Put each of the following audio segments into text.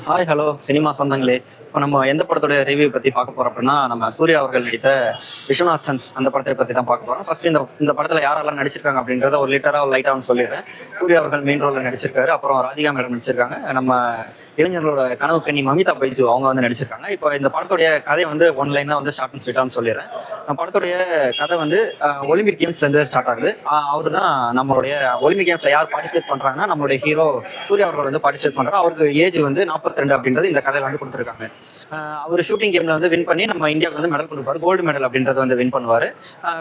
Hi hello cinema சொந்தங்களே. இப்போ நம்ம எந்த படத்தோட ரிவ்யூ பற்றி பார்க்க போகிறோம் அப்படின்னா, நம்ம சூர்யா அவர்கள் நடித்த விஸ்வநாத் சன்ஸ் அந்த படத்தை பற்றி தான் பார்க்க போகிறோம். ஃபர்ஸ்ட் இந்த படத்தில் யாரெல்லாம் நடிச்சிருக்காங்க அப்படின்றத ஒரு லைட்டாக சொல்லிடுறேன். சூர்யா அவர்கள் மெயின் ரோலில் நடிச்சிருக்காரு. அப்புறம் ராதிகா மேடம் நடிச்சிருக்காங்க. நம்ம இளைஞர்களோட கனவு கண்ணி மமிதா பைஜு அவங்க வந்து நடிச்சிருக்காங்க. இப்போ இந்த படத்துடைய கதை வந்து ஒன்லைனாக வந்து ஷார்ட் அண்ட் ஸ்வீட்டான்னு சொல்லிடுறேன். படத்துடைய கதை வந்து ஒலிம்பிக் கேம்ஸ்லேருந்து ஸ்டார்ட் ஆகுது. அவர் தான் நம்மளுடைய ஒலிம்பிக் கேம்ஸில் யார் பார்ட்டிசிபேட் பண்ணுறாங்கன்னா, நம்மளுடைய ஹீரோ சூர்யா அவர்கள் வந்து பார்ட்டிசிபேட் பண்ணுறாரு. அவருக்கு ஏஜ் வந்து 42 அப்படின்றது இந்த கதையில் வந்து கொடுத்துருக்காங்க. அவர் ஷூட்டிங் கேம்ல வந்து வின் பண்ணி நம்ம இந்தியாவுக்கு வந்து மெடல் கொடுப்பாரு. கோல்டு மெடல் அப்படின்றத வந்து வின் பண்ணுவாரு.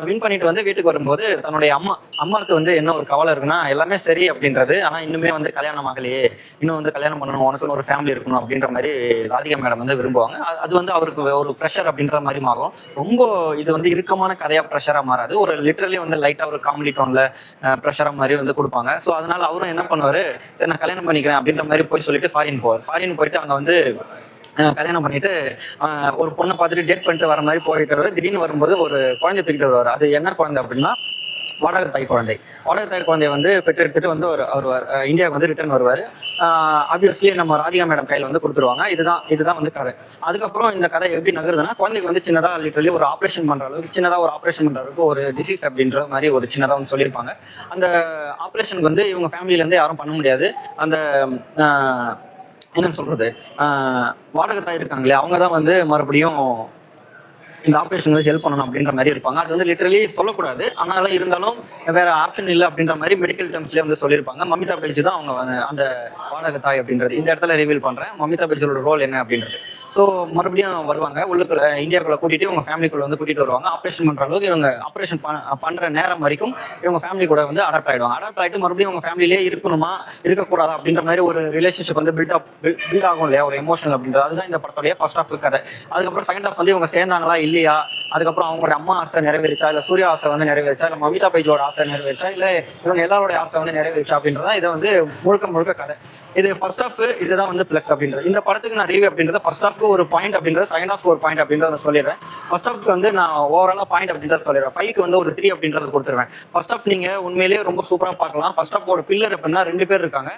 வின் பண்ணிட்டு வந்து வீட்டுக்கு வரும்போது தன்னுடைய அம்மாவுக்கு வந்து என்ன ஒரு கவலை இருக்குன்னா, எல்லாமே சரி அப்படின்றது, ஆனா இன்னுமே வந்து கல்யாணம் ஆகலையே, இன்னும் வந்து கல்யாணம் பண்ணணும், உனக்குன்னு ஒரு ஃபேமிலி இருக்கணும் அப்படின்ற மாதிரி ராதிகா மேடம் வந்து விரும்புவாங்க. அது வந்து அவருக்கு ஒரு ப்ரெஷர் அப்படின்ற மாதிரி மாறும். ரொம்ப இது வந்து இறுக்கமான கதையா ப்ரெஷரா மாறாது. ஒரு லிட்டரலி வந்து லைட்டா ஒரு காமெடி டோன்ல ப்ரெஷரா மாதிரி வந்து கொடுப்பாங்க. ஸோ அதனால அவரும் என்ன பண்ணுவாரு, சரி நான் கல்யாணம் பண்ணிக்கிறேன் அப்படின்ற மாதிரி போய் சொல்லிட்டு ஃபாரின் போவார். ஃபாரின் போயிட்டு அங்க வந்து கல்யாணம் பண்ணிட்டு ஒரு பொண்ணை பார்த்துட்டு டேட் பண்ணிட்டு வர மாதிரி போயிட்டு திடீர்னு வரும்போது ஒரு குழந்தை தூக்கிட்டு வருவார். அது என்ன குழந்தை அப்படின்னா, வாடகத்தாய் குழந்தைய வந்து பெற்றெடுத்துட்டு வந்து அவர் இந்தியாவுக்கு வந்து ரிட்டர்ன் வருவார். ஆப்வியஸ்லி நம்ம ராதிகா மேடம் கையில் வந்து கொடுத்துருவாங்க. இதுதான் வந்து கதை. அதுக்கப்புறம் இந்த கதை எப்படி நகருதுன்னா, குழந்தைக்கு வந்து சின்னதாக லிட்டரலி ஒரு ஆப்ரேஷன் பண்ற அளவுக்கு ஒரு டிசீஸ் அப்படின்ற மாதிரி ஒரு சின்னதாக வந்து சொல்லியிருப்பாங்க. அந்த ஆப்ரேஷனுக்கு வந்து இவங்க ஃபேமிலியிலேருந்து யாரும் பண்ண முடியாது. அந்த என்னன்னு சொல்றது, வாடகத்தாய் இருக்காங்களே அவங்க தான் வந்து மறுபடியும் இந்த ஆப்ரேஷன் வந்து ஹெல்ப் பண்ணணும் அப்படின்ற மாதிரி இருப்பாங்க. அது வந்து லிட்டரலி சொல்லக்கூடாது, ஆனாலும் இருந்தாலும் வேற ஆப்ஷன் இல்லை அப்படின்ற மாதிரி மெடிக்கல் டேர்ம்ஸ்லேயே வந்து சொல்லியிருப்பாங்க. மமிதா பைஜு தான் அவங்க அந்த வாடகத்தாய் அப்படின்றது இந்த இடத்துல ரிவீல் பண்றேன். மமிதா பைஜோட ரோல் என்ன அப்படின்றது. ஸோ மறுபடியும் வருவாங்க, உள்ளுக்குள்ள இந்தியாவுக்குள்ள கூட்டிட்டு இவங்க ஃபேமிலிக்குள்ள வந்து கூட்டிட்டு வருவாங்க. ஆப்ரேஷன் பண்ற அளவுக்கு இவங்க ஆப்ரேஷன் பண்ற நேரம் வரைக்கும் இவங்க ஃபேமிலி கூட வந்து அடாப்ட் ஆகிட்டு மறுபடியும் அவங்க ஃபேமிலியே இருக்கணுமா இருக்கக்கூடாதா அப்படின்ற மாதிரி ஒரு ரிலேஷன்ஷிப் வந்து பில்ட் ஆகும் இல்லையா, ஒரு எமோஷனல் அப்படின்றது. அதுதான் இந்த படத்துடைய ஃபர்ஸ்ட் ஹாஃப் கதை. அதுக்கப்புறம் செகண்ட் ஹாஃப் வந்து இவங்க சேர்ந்தாங்களா இல்லையா, அதுக்கப்புறம் அவங்களோட அம்மா ஆசை நிறைவேறிச்சா, இல்ல சூர்யா ஆசை வந்து நிறைவேறிச்சா, இல்ல மமிதா பைஜோட ஆசை நிறைவேறிச்சா, இல்ல இவங்க எல்லாரோட ஆசை வந்து நிறைவேறிச்சா அப்படின்றத இதை வந்து முழுக்க கதை. இது ஃபர்ஸ்ட் ஹாஃப், இதுதான் வந்து பிளஸ் அப்படின்றது. இந்த படத்துக்கு நான் ரிவ்யூ அப்படின்றது ஃபர்ஸ்ட் ஹாஃப்க்கு ஒரு பாயிண்ட் அப்படின்றது, செகண்ட் ஹாஃப் ஒரு பாயிண்ட் அப்படின்றத சொல்லிடுறேன். ஃபர்ஸ்ட் ஹாஃப்க்கு வந்து நான் ஓவராலா பாயிண்ட் அப்படின்றத சொல்லிடுறேன். 5க்கு வந்து ஒரு 3 அப்படின்றத கொடுத்துருவேன். ஃபர்ஸ்ட் ஹாஃப் நீங்க உண்மையிலேயே ரொம்ப சூப்பரா பார்க்கலாம். ஃபர்ஸ்ட் ஹாஃப் ஒரு பில்லர் அப்படின்னா 2 பேர் இருக்காங்க,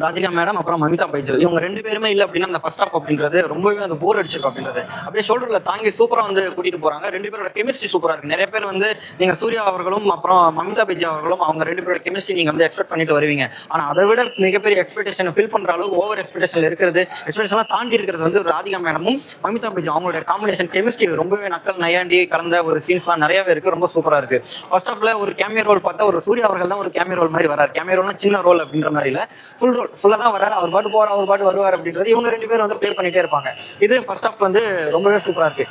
ராதிகா மேடம் அப்புறம் மமிதா பைஜு. இவங்க 2 பேருமே இல்லை அப்படின்னா அந்த ஃபர்ஸ்ட் ஹாஃப் அப்படின்றது ரொம்பவே அந்த போர் அடிச்சிருக்கும் அப்படின்றது. அப்படியே ஷோல்டர்ல தாங்கி சூப்பரா வந்து கூட்டிட்டு போறாங்க. 2 பேரோட கெமிஸ்ட்ரி சூப்பரா இருக்கு. நிறைய பேர் வந்து நீங்க சூர்யா அவர்களும் அப்புறம் மமிதா பைஜு அவர்களும் அவங்க 2 பேரோட கெமிஸ்ட்ரி நீங்க வந்து எக்ஸ்பெக்ட் பண்ணிட்டு வருவீங்க. ஆனா அதை விட மிகப்பெரிய எக்ஸ்பெக்டேஷன் ஃபில் பண்ற அளவுக்கு ஓவர் எக்ஸ்பெக்டேஷன் இருக்கிறது, எக்ஸ்பெக்டேஷன் தாண்டி இருக்கிறது வந்து ராதிகா மேடமும் மமிதா பைஜு அவங்களுடைய காம்பினேஷன் கெமிஸ்ட்ரி ரொம்பவே நக்கல் நையாண்டி கலந்த ஒரு சீன்ஸ்லாம் நிறையவே இருக்கு. ரொம்ப சூப்பரா இருக்கு. ஃபர்ஸ்ட் ஹாஃப்ல ஒரு கேமியோ ரோல் பார்த்தா ஒரு சூர்யா அவர்கள் தான் ஒரு கேமியோ ரோல் மாதிரி வராரு. கேமியோ ரோல்னா சின்ன ரோல் அப்படின்ற மாதிரி இல்ல, ஃபுல் ரோல் ஃபுல்லா தான் வராரு. அவர் பாட்டு போற அவர் பாட்டு வருவார் அப்படின்றது இவங்க 2 பேரும் வந்து ப்ளே பண்ணிட்டே இருப்பாங்க. இது ஃபர்ஸ்ட் ஹாஃப் வந்து ரொம்பவே சூப்பரா இருக்கு.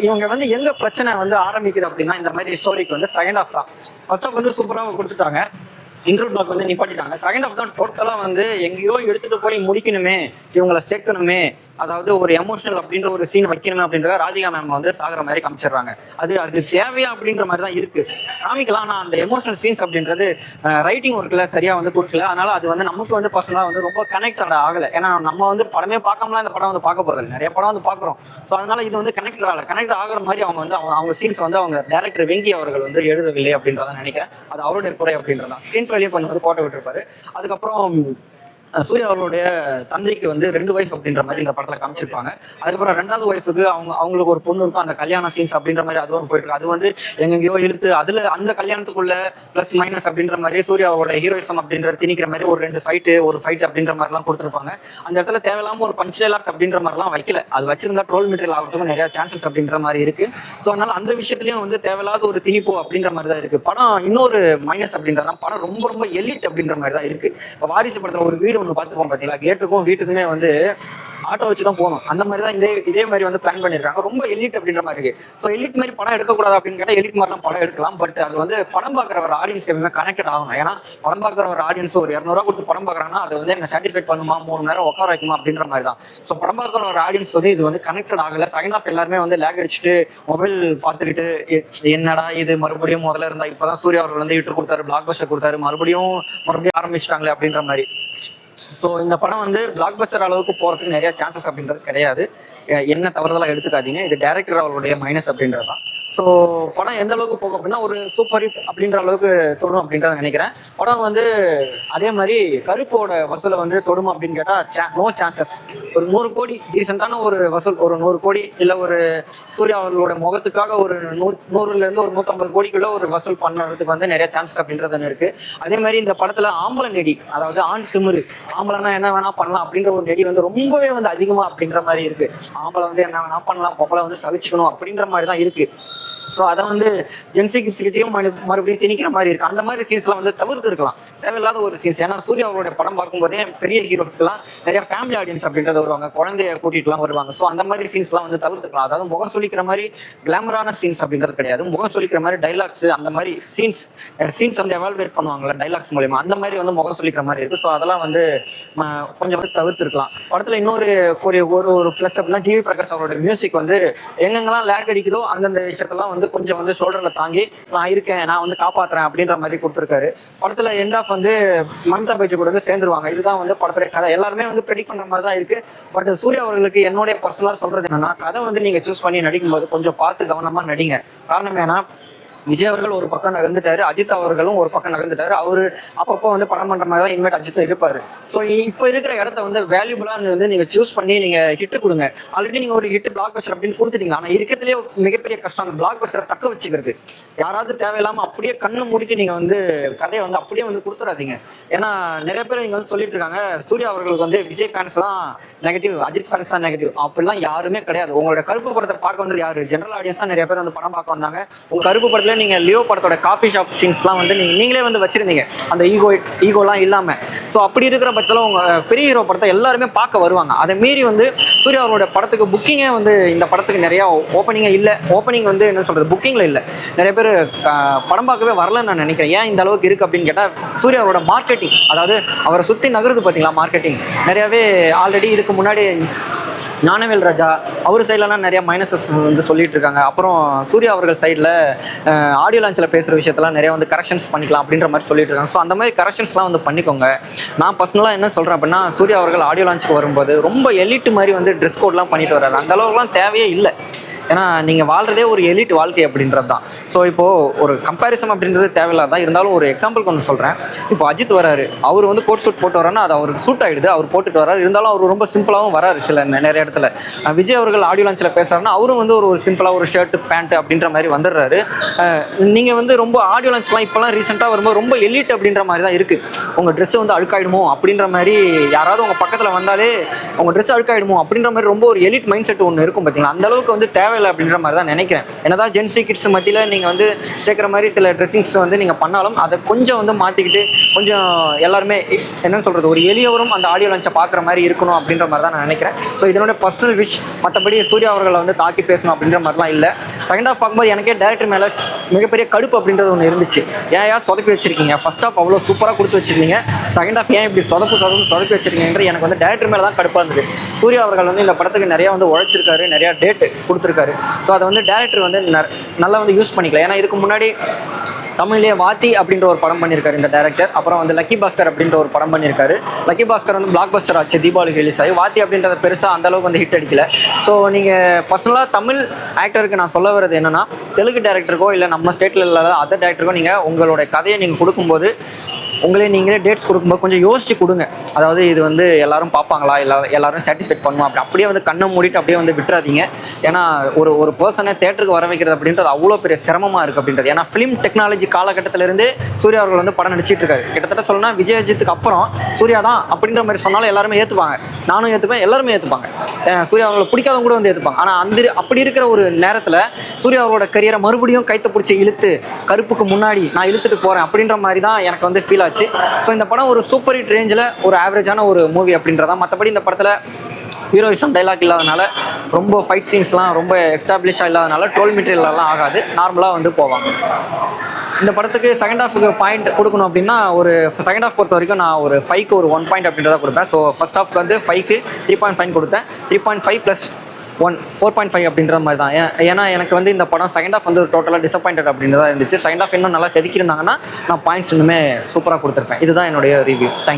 இவங்க வந்து எங்க பிரச்சனை வந்து ஆரம்பிக்குது அப்படின்னா, இந்த மாதிரி ஸ்டோரிக்கு வந்து செகண்ட் ஹாஃப் தான். ஃபர்ஸ்ட் ஹாஃப் வந்து சூப்பரா கொடுத்துட்டாங்க, இன்ட்ரோ பிளாக் வந்து நிப்பாட்டிட்டாங்க. செகண்ட் ஹாஃப் தான் டோட்டலா வந்து எங்கேயோ எடுத்துட்டு போய் முடிக்கணுமே, இவங்களை சேர்க்கணுமே, அதாவது ஒரு எமோஷனல் அப்படின்ற ஒரு சீன் வைக்கணுமே அப்படின்றத ராதிகா மேம் வந்து சாகிற மாதிரி காமிச்சிடுறாங்க. அது தேவையா அப்படின்ற மாதிரி தான் இருக்கு, காமிக்கலாம். ஆனால் அந்த எமோஷனல் சீன்ஸ் அப்படின்றது ரைட்டிங் ஒர்க்ல சரியா வந்து கொடுக்கல. அதனால அது வந்து நமக்கு வந்து பர்சனலா வந்து ரொம்ப கனெக்ட் ஆகலை. ஏன்னா நம்ம வந்து படமே பார்க்காமலாம் இந்த படம் வந்து பார்க்க போறது, நிறைய படம் வந்து பார்க்குறோம். ஸோ அதனால இது வந்து கனெக்ட் ஆகிற மாதிரி அவங்க வந்து அவங்க சீன்ஸ் வந்து அவங்க டைரக்டர் வெங்கி அவர்கள் வந்து எழுதவில்லை அப்படின்றத நினைக்கிறேன். அது அவருடைய குறை அப்படின்றதான். ஸ்கிரீன் பிளேலயும் கொஞ்சம் வந்து போட்டோ விட்டுருப்பாரு. அதுக்கப்புறம் சூர்யா அவர்களுடைய தந்தைக்கு வந்து 2 வைஃப் அப்படின்ற மாதிரி இந்த படத்துல காமிச்சிருப்பாங்க. அதுக்கப்புறம் 2வது வைஃபுக்கு அவங்களுக்கு ஒரு பொண்ணு இருக்கும். அந்த கல்யாண சீன்ஸ் அப்படின்ற மாதிரி அதுவும் போயிட்டு இருக்கு. அது வந்து எங்கெங்கயோ இழுத்து அதுல அந்த கல்யாணத்துக்குள்ள பிளஸ் மைனஸ் அப்படின்ற மாதிரி சூர்யா அவரோட ஹீரோயிசம் அப்படின்ற திணிக்கிற மாதிரி ஒரு 2 ஃபைட் அப்படின்ற மாதிரி எல்லாம் கொடுத்துருப்பாங்க. அந்த இடத்துல தேவையில்லாம ஒரு பஞ்ச் டைலாக்ஸ் அப்படின்ற மாதிரி எல்லாம் வைக்கல. அது வச்சிருந்தா ட்ரோல் மெட்டீரியல் ஆகிறதுக்கும் நிறைய சான்சஸ் அப்படின்ற மாதிரி இருக்கு. ஸோ அதனால அந்த விஷயத்துலயும் வந்து தேவையில்லாத ஒரு திணிப்பு அப்படின்ற மாதிரி தான் இருக்கு. படம் இன்னொரு மைனஸ் அப்படின்றதான், படம் ரொம்ப எலிட் அப்படின்ற மாதிரி தான் இருக்கு. இப்போ வாரிசு படத்துல ஒரு வீடு ஒன்று பார்த்துப்போம் பார்த்தீங்களா, கேட்டுக்கும் வீட்டுக்குமே வந்து ஆட்டோ வச்சு தான் போகணும். அந்த மாதிரி தான் இதே மாதிரி வந்து பிளான் பண்ணியிருக்காங்க. ரொம்ப எலிட் அப்படின்ற மாதிரி இருக்கு. ஸோ எலிட் மாதிரி படம் எடுக்கக்கூடாது அப்படின்னு கேட்டால் எலிட் மாதிரிலாம் படம் எடுக்கலாம். பட் அது வந்து படம் பார்க்குற ஒரு ஆடியன்ஸ்க்கு எப்பவுமே கனெக்டட் ஆகணும். ஏன்னா படம் பார்க்குற ஒரு ஆடியன்ஸ் ஒரு 200 ரூபா கொடுத்து படம் பார்க்குறாங்கன்னா அது வந்து என்ன சாட்டிஸ்ஃபைட் பண்ணுமா, 3 மணி நேரம் உட்கார வைக்குமா அப்படின்ற மாதிரி தான். ஸோ படம் பார்க்குற ஒரு ஆடியன்ஸ் வந்து இது வந்து கனெக்டட் ஆகலை. செகண்ட் ஹாஃப் எல்லாருமே வந்து லேக் அடிச்சுட்டு மொபைல் பார்த்துக்கிட்டு என்னடா இது மறுபடியும் முதல்ல இருந்தா, இப்போதான் சூர்யா அவர்கள் வந்து இட்டு கொடுத்தாரு, பிளாக் பஸ்டர் கொடுத்தாரு, மறுபடியும் ஆரம்பிச்சிட்டாங்களே அப்படின்ற மாதிரி. ஸோ இந்த படம் வந்து பிளாக் பஸ்டர் அளவுக்கு போகிறதுக்கு நிறைய சான்சஸ் அப்படின்றது கிடையாது. என்ன தவறுதலாக எடுத்துக்காதீங்க. இது டைரக்டர் அவருடைய மைனஸ் அப்படின்றது தான். ஸோ படம் எந்த அளவுக்கு போகும் அப்படின்னா ஒரு சூப்பர் ஹிட் அப்படின்ற அளவுக்கு தொடும் அப்படின்றத நினைக்கிறேன். படம் வந்து அதே மாதிரி கருப்போட வசூலை வந்து தொடுமா அப்படின்னு கேட்டால் நோ சான்சஸ். ஒரு 100 கோடி டீசெண்டான ஒரு வசூல், ஒரு 100 கோடி இல்லை ஒரு சூர்யா அவர்களோட முகத்துக்காக ஒரு 100லேருந்து ஒரு 150 கோடிக்குள்ள ஒரு வசூல் பண்ணுறதுக்கு வந்து நிறைய சான்சஸ் அப்படின்றது இருக்கு. அதே மாதிரி இந்த படத்துல ஆம்பளை நெடி, அதாவது ஆண் திமிரு, ஆம்பளைனா என்ன வேணா பண்ணலாம் அப்படின்ற ஒரு நெடி வந்து ரொம்பவே வந்து அதிகமா அப்படின்ற மாதிரி இருக்கு. ஆம்பளை வந்து என்ன வேணா பண்ணலாம், பொம்பளை வந்து சகிச்சுக்கணும் அப்படின்ற மாதிரி தான் இருக்கு. ஸோ அதை வந்து ஜென்சி கிட்ஸ்கிட்டையும் மறுபடியும் திணிக்கிற மாதிரி இருக்கு. அந்த மாதிரி சீன்ஸ்லாம் வந்து தவிர்த்து இருக்கலாம், தேவையில்லாத ஒரு சீன்ஸ். ஏன்னா சூர்யா அவருடைய படம் பார்க்கும்போதே பெரிய ஹீரோஸ்க்குலாம் நிறைய ஃபேமிலி ஆடியன்ஸ் அப்படின்றது வருவாங்க, குழந்தைய கூட்டிட்டுலாம் வருவாங்க. ஸோ அந்த மாதிரி சீன்ஸ்லாம் வந்து தவிர்த்துக்கலாம். அதாவது முகம் சொல்லிக்கிற மாதிரி கிளாமரான சீன்ஸ் அப்படின்றது கிடையாது. முகம் சொல்லிக்கிற மாதிரி டைலாக்ஸ், அந்த மாதிரி சீன்ஸ் வந்து எவால்வேட் பண்ணுவாங்கல்ல டைலாக்ஸ் மூலியமா, அந்த மாதிரி வந்து முகம் சொல்லிக்கிற மாதிரி இருக்கு. ஸோ அதெல்லாம் வந்து கொஞ்சம் வந்து தவிர்த்துருக்கலாம். படத்துல இன்னொரு ஒரு பிளஸ் அப்படின்னா ஜிவி பிரகாஷ் அவரோட மியூசிக் வந்து எங்கெங்கெல்லாம் லேக் அடிக்குதோ அந்தந்த விஷயத்தெல்லாம் வந்து கொஞ்சம் வந்து ஷோல்டர்ல தாங்கி நான் இருக்கேன், நான் வந்து காப்பாத்துறேன் அப்படின்ற மாதிரி கொடுத்துருக்காரு. படத்துல எண்ட் ஆஃப் வந்து மம்தா பைஜு கூட வந்து சேர்ந்துருவாங்க. இதுதான் வந்து படத்துடைய கதை. எல்லாருமே வந்து ப்ரெடிக்ட் பண்ற மாதிரி தான் இருக்கு. பட் சூர்யா அவர்களுக்கு என்னுடைய பர்சனலா சொல்றது என்னன்னா, கதை வந்து நீங்க சூஸ் பண்ணி நடிக்கும்போது கொஞ்சம் பார்த்து கவனமா நடிங்க. காரணம் ஏன்னா விஜய் அவர்கள் ஒரு பக்கம் நகர்ந்துட்டாரு, அஜித் அவர்களும் ஒரு பக்கம் நகர்ந்துட்டாரு. அவரு அப்பப்போ வந்து படம் பண்ற மாதிரி தான் இனிமேட் அஜித்தும் இருப்பாரு. ஸோ இப்போ இருக்கிற இடத்த வந்து வேல்யூபிளா வந்து நீங்க சூஸ் பண்ணி நீங்க ஹிட் கொடுங்க. ஆல்ரெடி நீங்க ஒரு ஹிட் பிளாக் பஸ்டர் அப்படின்னு கொடுத்துட்டீங்க. ஆனா இருக்கிறதுலேயே மிகப்பெரிய கஷ்டம் அந்த பிளாக் பஸ்டரை தக்க வச்சுக்கிறது. யாராவது தேவையில்லாம அப்படியே கண்ணு மூடிட்டு நீங்க வந்து கதையை வந்து அப்படியே வந்து கொடுத்துடாதீங்க. ஏன்னா நிறைய பேர் நீங்க வந்து சொல்லிட்டு இருக்காங்க சூர்யா அவர்களுக்கு வந்து விஜய் ஃபேன்ஸ் தான் நெகட்டிவ், அஜித் ஃபேன்ஸ் தான் நெகட்டிவ். அப்படிலாம் யாருமே கிடையாது. உங்களோட கருப்பு படத்தை பார்க்க வந்து யாரு ஜென்ரல் ஆடியன்ஸ் தான் நிறைய பேர் வந்து படம் பார்க்க வந்தாங்க. உங்க கருப்பு படத்துல நீங்க லியோ படத்தோட காஃபி ஷாப் சீன்ஸ்லாம் வந்து நீங்களே வந்து வச்சிருந்தீங்க, அந்த ஈகோலாம் இல்லாம. ஸோ அப்படி இருக்கிற பட்சத்தில் உங்க பெரிய ஹீரோ படத்தை எல்லாருமே பார்க்க வருவாங்க. அதை மீறி வந்து சூர்யா அவரோட படத்துக்கு புக்கிங்கே வந்து இந்த படத்துக்கு நிறைய ஓப்பனிங்கே இல்லை. ஓப்பனிங் வந்து என்ன சொல்றது, புக்கிங்ல இல்லை. நிறைய பேர் படம் பார்க்கவே வரலன்னு நான் நினைக்கிறேன். ஏன் இந்த அளவுக்கு இருக்கு அப்படின்னு கேட்டால் சூர்யா அவரோட மார்க்கெட்டிங், அதாவது அவரை சுற்றி நகருது பார்த்தீங்களா மார்க்கெட்டிங், நிறையவே ஆல்ரெடி இதுக்கு முன்னாடி ஞானவேல் ராஜா அவர் சைட்லலாம் நிறைய மைனஸஸ் வந்து சொல்லிட்டு இருக்காங்க. அப்புறம் சூர்யா அவர்கள் சைடில் ஆடியோ லான்ச்சில் பேசுகிற விஷயத்தெல்லாம் நிறைய வந்து கரெக்ஷன்ஸ் பண்ணிக்கலாம் அப்படின்ற மாதிரி சொல்லிட்டு இருக்காங்க. ஸோ அந்த மாதிரி கரெக்ஷன்ஸ்லாம் வந்து பண்ணிக்கோங்க. நான் பர்சனலாக என்ன சொல்கிறேன் அப்படின்னா, சூர்யா அவர்கள் ஆடியோ லான்ச்சுக்கு வரும்போது ரொம்ப எலிட் மாதிரி வந்து ட்ரெஸ் கோட்லாம் பண்ணிட்டு வர்றாரு. அந்த அளவுக்குலாம் தேவையே இல்லை. ஏன்னா நீங்கள் வாழ்றதே ஒரு எலிட் வாழ்க்கை அப்படின்றது தான். ஸோ இப்போது ஒரு கம்பேரிசன் அப்படின்றது தேவையில்லாதான். இருந்தாலும் ஒரு எக்ஸாம்பிள் ஒன்று சொல்கிறேன். இப்போ அஜித் வராரு, அவர் வந்து கோட் சூட் போட்டு வராருன்னா அது அவருக்கு சூட் ஆகிடுது, அவர் போட்டுட்டு வராரு. இருந்தாலும் அவர் ரொம்ப சிம்பிளாகவும் வராரு நிறைய இடத்துல. விஜய் அவர்கள் ஆடியோ லான்ச்சில் பேசுறாருன்னா அவரும் வந்து ஒரு சிம்பிளாக ஒரு ஷர்ட் பேண்ட் அப்படின்ற மாதிரி வந்துடுறாரு. நீங்கள் வந்து ரொம்ப ஆடியோ லான்ச்லாம் இப்போலாம் ரீசெண்டாக வரும்போது ரொம்ப எலிட் அப்படின்ற மாதிரி தான் இருக்குது. உங்கள் ட்ரெஸ் வந்து அழுக்காயிடுமோ அப்படின்ற மாதிரி, யாராவது உங்கள் பக்கத்தில் வந்தாலே உங்கள் ட்ரெஸ் அழுக்காயிடுமோ அப்படின்ற மாதிரி ரொம்ப ஒரு எலிட் மைண்ட் செட் ஒன்று இருக்கும் பார்த்தீங்களா. அந்த அளவுக்கு வந்து தேவையில்லை அப்படின்ற மாதிரி தான் நினைக்கிறேன். என்னதான் ஜென்சி கிட்ஸ் மத்தியில் நீங்கள் வந்து சேர்க்குற மாதிரி சில ட்ரெஸ்ஸிங்ஸ் வந்து நீங்கள் பண்ணாலும் அதை கொஞ்சம் வந்து மாற்றிக்கிட்டு கொஞ்சம் எல்லாருமே என்ன சொல்கிறது, ஒரு எளியவரும் அந்த ஆடியோ லான்ச்சை பார்க்குற மாதிரி இருக்கணும் அப்படின்ற மாதிரி தான் நான் நினைக்கிறேன். ஸோ இதனோட பர்சனல் விஷ், மற்றபடி சூர்யா அவர்களை வந்து தாக்கி பேசணும் அப்படின்ற மாதிரிலாம் இல்லை. செகண்ட் ஹாஃப் பார்க்கும்போது எனக்கே டேரக்டர் மேலே மிகப்பெரிய கடுப்பு அப்படின்றது ஒன்று இருந்துச்சு. ஏன் சொதப்பி வச்சிருக்கீங்க, ஃபர்ஸ்ட் ஹாஃப் அவ்வளோ சூப்பராக கொடுத்து வச்சிருந்தீங்க, செகண்ட் ஹாஃப் ஏன் இப்படி சொதப்பி வச்சிருக்கீங்கன்ற எனக்கு வந்து டேரக்டர் மேலே தான் கடுப்பாக இருந்தது. சூர்யா அவர்கள் வந்து இந்த படத்துக்கு நிறையா வந்து உழைச்சிருக்காரு, நிறையா டேட்டு கொடுத்துருக்காரு. ஸோ அதை வந்து டேரக்டர் வந்து நல்லா வந்து யூஸ் பண்ணிக்கலாம். ஏன்னா இதுக்கு முன்னாடி தமிழ்லேயே வாத்தி அப்படின்ற ஒரு படம் பண்ணியிருக்காரு இந்த டேரக்டர். அப்புறம் வந்து லக்கி பாஸ்கர் அப்படின்ற ஒரு படம் பண்ணியிருக்காரு. லக்கி பாஸ்கர் வந்து பிளாக் பஸ்டர் ஆச்சு, தீபாவளி ரிலீஸ் ஆகி. வாத்தி அப்படின்றத பெருசாக அந்தளவுக்கு வந்து ஹிட் அடிக்கல. ஸோ நீங்கள் பர்சனலாக தமிழ் ஆக்டருக்கு நான் சொல்ல வர்றது என்னன்னா, தெலுங்கு டேரக்டருக்கோ இல்லை நம்ம ஸ்டேட்டில் இல்லாத அதர் டேரக்டருக்கோ நீங்கள் உங்களோட கதையை நீங்கள் கொடுக்கும்போது நீங்களே டேட்ஸ் கொடுக்கும்போது கொஞ்சம் யோசிச்சு கொடுங்க. அதாவது இது வந்து எல்லாரும் பார்ப்பாங்களா, எல்லாரும் சாட்டிஸ்ஃபைட் பண்ணுவோம் அப்படியே வந்து கண்ணை மூடிட்டு அப்படியே வந்து விட்டுறாதீங்க. ஏன்னா ஒரு பர்சனை தேட்டருக்கு வர வைக்கிறது அப்படின்றது அவ்வளோ பெரிய சிரமமாக இருக்குது அப்படின்றது. ஏன்னா ஃபிலிம் டெக்னாலஜி காலகட்டத்திலிருந்து சூர்யா அவர்கள் வந்து படம் நடிச்சிட்டு இருக்காரு. கிட்டத்தட்ட சொல்லணும்னா விஜய் அஜித்துக்கு அப்புறம் சூர்யா தான் அப்படின்ற மாதிரி சொன்னாலும் எல்லாருமே ஏற்றுப்பாங்க. நானும் ஏற்றுப்பேன், எல்லாருமே ஏற்றுப்பாங்க. சூர்யா அவர்களை பிடிக்காதவங்க கூட வந்து ஏற்றுப்பாங்க. ஆனால் அப்படி இருக்கிற ஒரு நேரத்தில் சூர்யா அவரோட கரியரை மறுபடியும் கைத்தை பிடிச்சி இழுத்து கருப்புக்கு முன்னாடி நான் இழுத்துட்டு போகிறேன் அப்படின்ற மாதிரி தான் எனக்கு வந்து ஃபீல் ஆச்சு. ஸோ இந்த படம் ஒரு சூப்பர் ஹிட் ரேஞ்சில் ஒரு ஆவரேஜான ஒரு மூவி அப்படின்றதா. மற்றபடி இந்த படத்தில் ஹீரோயிசம் டைலாக் இல்லாதனால, ரொம்ப ஃபைட் சீன்ஸ்லாம் ரொம்ப எக்ஸ்டாப்ளிஷாக இல்லாதனால டோல் மெட்டீரியல்லாம் ஆகாது, நார்மலாக வந்து போவாங்க. இந்த படத்துக்கு செகண்ட் ஹாஃபுக்கு பாயிண்ட் கொடுக்கணும் அப்படின்னா, ஒரு செகண்ட் ஹாஃப் பொறுத்த வரைக்கும் நான் ஒரு 5க்கு ஒரு 1 பாயிண்ட் அப்படின்றத கொடுப்பேன். ஸோ ஃபர்ஸ்ட் ஹாஃப் வந்து 5க்கு 3.5 கொடுத்தேன். 3.5 + 1 4.5 அப்படின்ற மாதிரி தான். ஏன்னா எனக்கு வந்து இந்த படம் செகண்ட் ஹாஃப் வந்து டோட்டலாக டிசப்பாயிண்டட் அப்படின்றதா இருந்துச்சு. செகண்ட் ஹாஃப் இன்னும் நல்லா செதுக்கியிருந்தாங்கன்னா நான் பாயிண்ட்ஸ் இன்னுமே சூப்பராக கொடுத்துருப்பேன். இதுதான் என்னுடைய ரிவ்யூ. தேங்க்யூ.